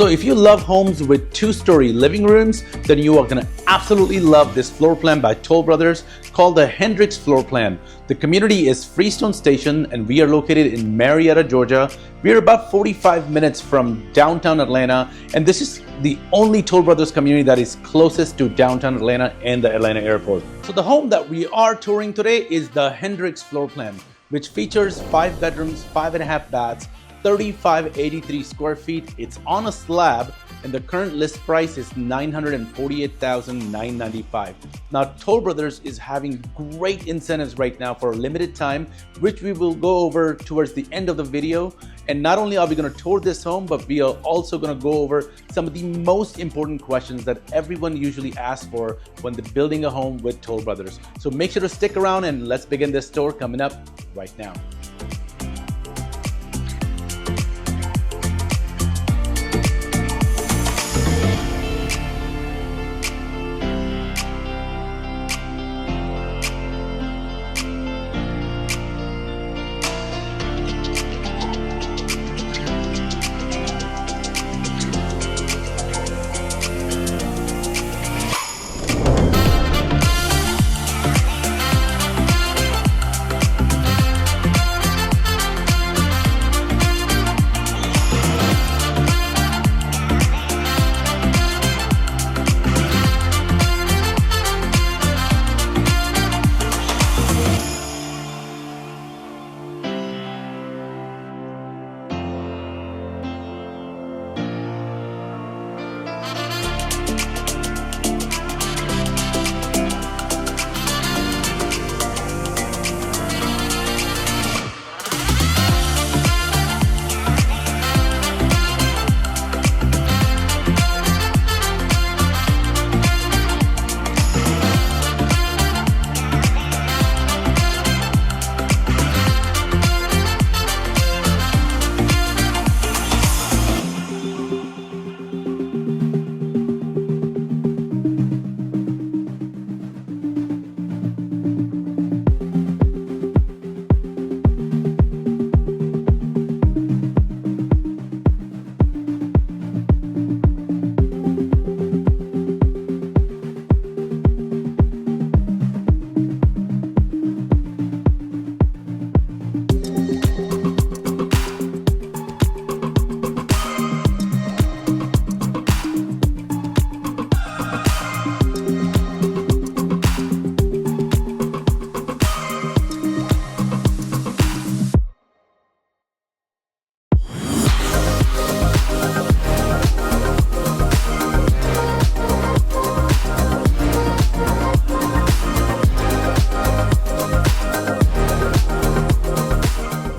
So if you love homes with two-story living rooms, then you are gonna absolutely love this floor plan by Toll Brothers called the Hendricks floor plan. The community is Freestone Station and we are located in Marietta, Georgia. We are about 45 minutes from downtown Atlanta, and this is the only Toll Brothers community that is closest to downtown Atlanta and the Atlanta airport. So the home that we are touring today is the Hendricks floor plan, which features 5 bedrooms, 5.5 baths, 3,583 square feet. It's on a slab and the current list price is $948,995. Now Toll Brothers is having great incentives right now for a limited time, which we will go over towards the end of the video. And not only are we going to tour this home, but we are also going to go over some of the most important questions that everyone usually asks for when they're building a home with Toll Brothers. So make sure to stick around and let's begin this tour coming up right now.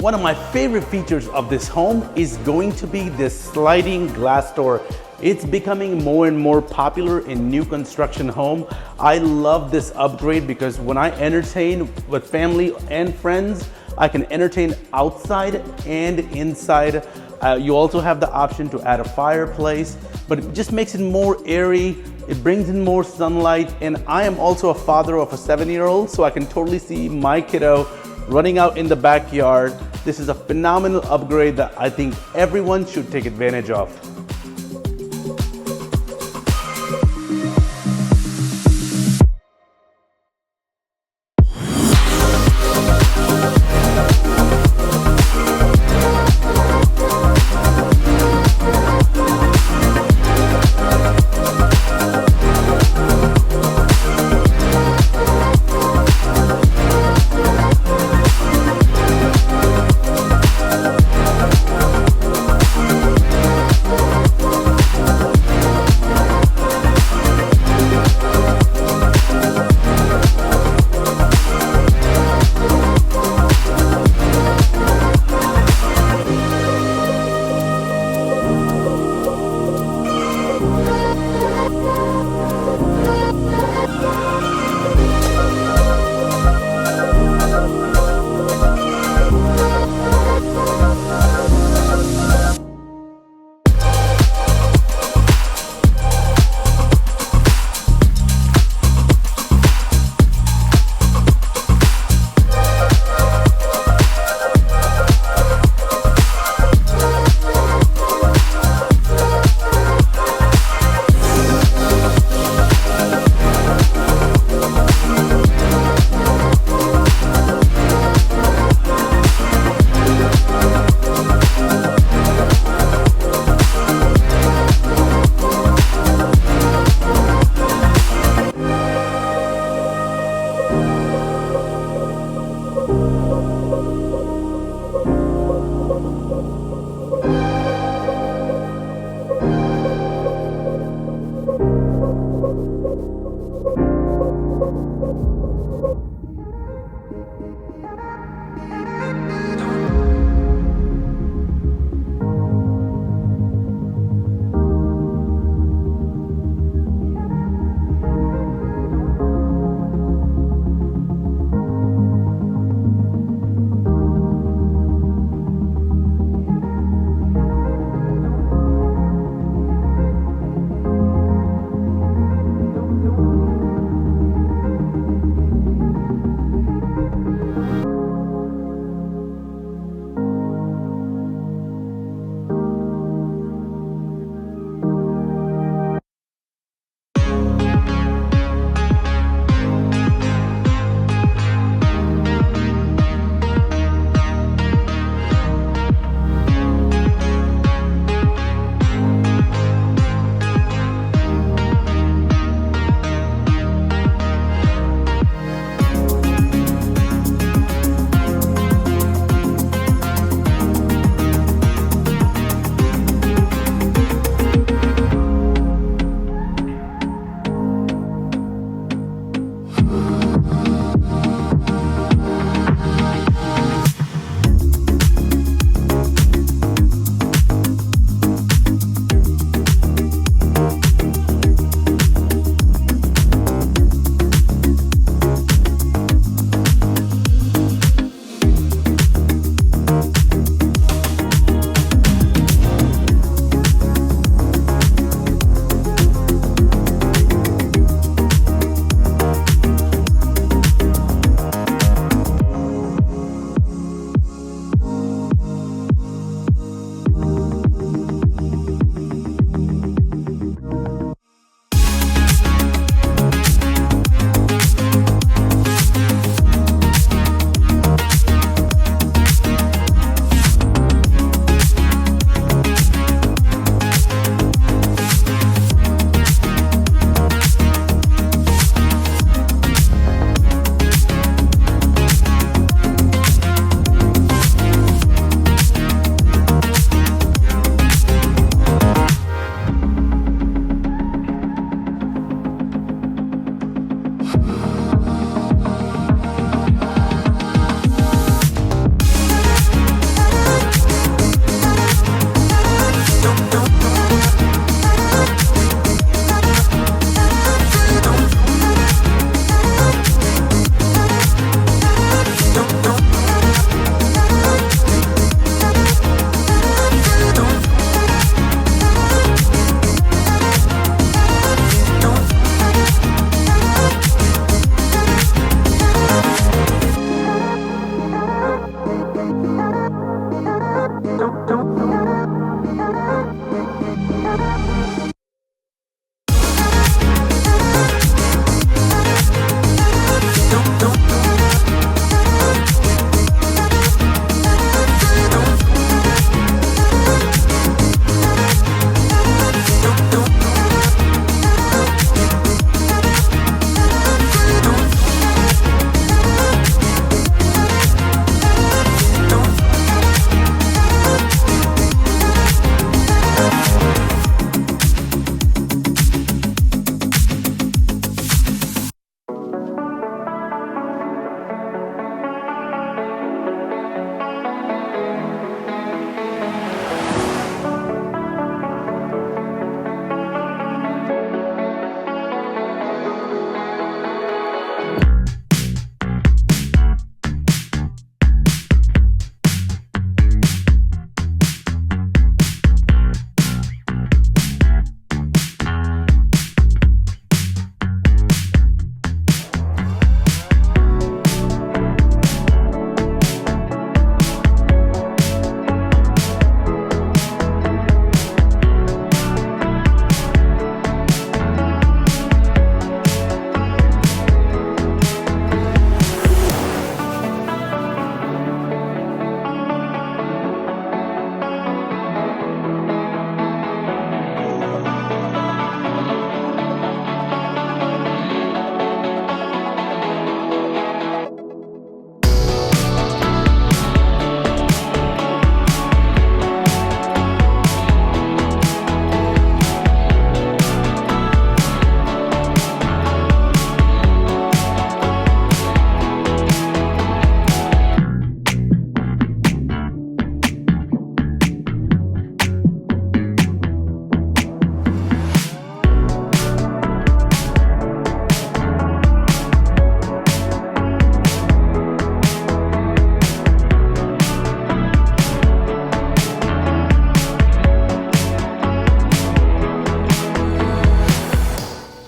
One of my favorite features of this home is going to be this sliding glass door. It's becoming more and more popular in new construction home. I love this upgrade because when I entertain with family and friends, I can entertain outside and inside. You also have the option to add a fireplace, but it just makes it more airy. It brings in more sunlight, and I am also a father of a 7-year-old, so I can totally see my kiddo running out in the backyard. This is a phenomenal upgrade that I think everyone should take advantage of.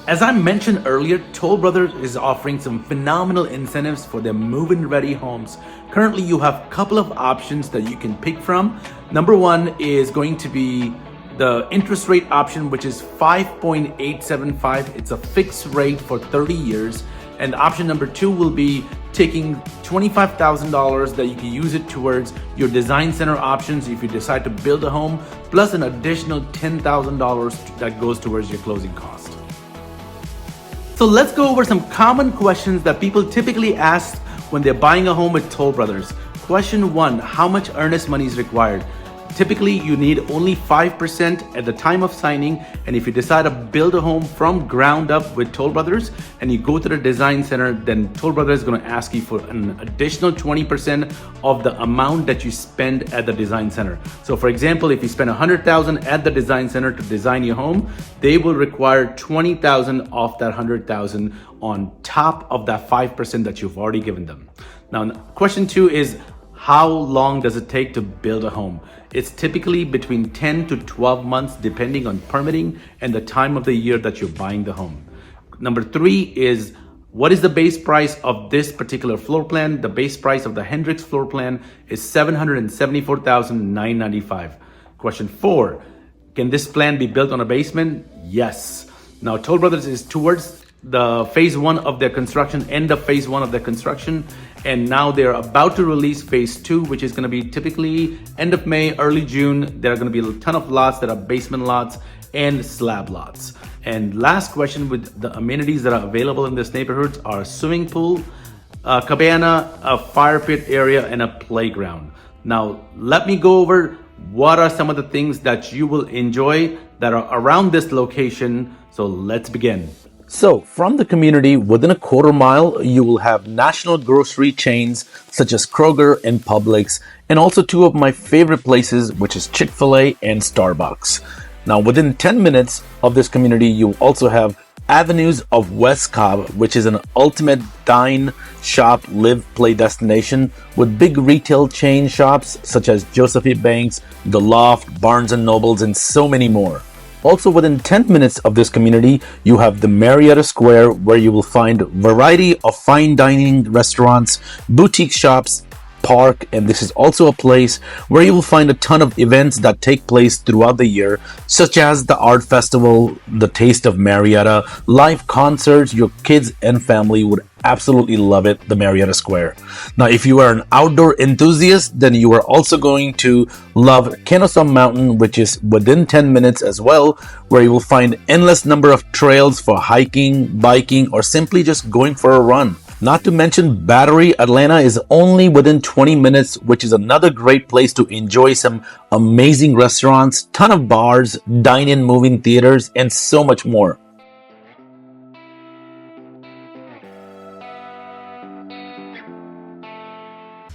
As I mentioned earlier, Toll Brothers is offering some phenomenal incentives for their move-in ready homes. Currently, you have a couple of options that you can pick from. Number one is going to be the interest rate option, which is 5.875. It's a fixed rate for 30 years. And option number two will be taking $25,000 that you can use it towards your design center options if you decide to build a home, plus an additional $10,000 that goes towards your closing cost. So let's go over some common questions that people typically ask when they're buying a home with Toll Brothers. Question one, how much earnest money is required? Typically, you need only 5% at the time of signing, and if you decide to build a home from ground up with Toll Brothers and you go to the design center, then Toll Brothers is going to ask you for an additional 20% of the amount that you spend at the design center. So for example, if you spend $100,000 at the design center to design your home, they will require $20,000 off that $100,000 on top of that 5% that you've already given them. Now, question two is, how long does it take to build a home? It's typically between 10 to 12 months depending on permitting and the time of the year that you're buying the home. Number three is, what is the base price of this particular floor plan? The base price of the Hendricks floor plan is $774,995. Question four, can this plan be built on a basement? Yes. Now, Toll Brothers is towards the phase one of their construction, end of phase one of their construction, and now they're about to release phase two, which is going to be typically end of May, early June. There are going to be a ton of lots that are basement lots and slab lots. And last question, with the amenities that are available in this neighborhoods are swimming pool, a cabana, a fire pit area, and a playground. Now, let me go over what are some of the things that you will enjoy that are around this location. So let's begin. So from the community, within a quarter mile, you will have national grocery chains such as Kroger and Publix, and also two of my favorite places, which is Chick-fil-A and Starbucks. Now, within 10 minutes of this community, you also have Avenues of West Cobb, which is an ultimate dine, shop, live, play destination with big retail chain shops such as Josephine Banks, The Loft, Barnes & Nobles, and so many more. Also within 10 minutes of this community, you have the Marietta Square, where you will find a variety of fine dining restaurants, boutique shops, park, and this is also a place where you will find a ton of events that take place throughout the year, such as the art festival, the Taste of Marietta, live concerts. Your kids and family would absolutely love it, the Marietta Square. Now, if you are an outdoor enthusiast, then you are also going to love Kennesaw Mountain, which is within 10 minutes as well, where you will find endless number of trails for hiking, biking, or simply just going for a run. Not to mention Battery, Atlanta is only within 20 minutes, which is another great place to enjoy some amazing restaurants, ton of bars, dine-in movie theaters, and so much more.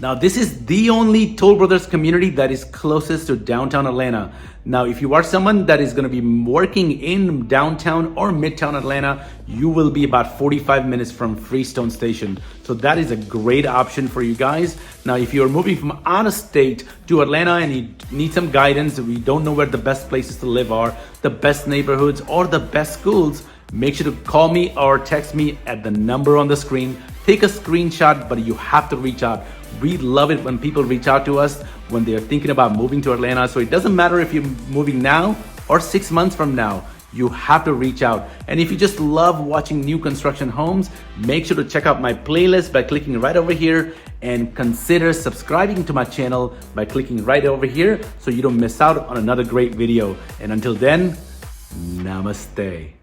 Now, this is the only Toll Brothers community that is closest to downtown Atlanta. Now, if you are someone that is going to be working in downtown or midtown Atlanta, you will be about 45 minutes from Freestone Station. So that is a great option for you guys. Now, if you're moving from out of state to Atlanta and you need some guidance, we don't know where the best places to live are, the best neighborhoods, or the best schools, make sure to call me or text me at the number on the screen. Take a screenshot, but you have to reach out. We love it when people reach out to us when they're thinking about moving to Atlanta. So it doesn't matter if you're moving now or 6 months from now, you have to reach out. And if you just love watching new construction homes, make sure to check out my playlist by clicking right over here, and consider subscribing to my channel by clicking right over here so you don't miss out on another great video. And until then, namaste.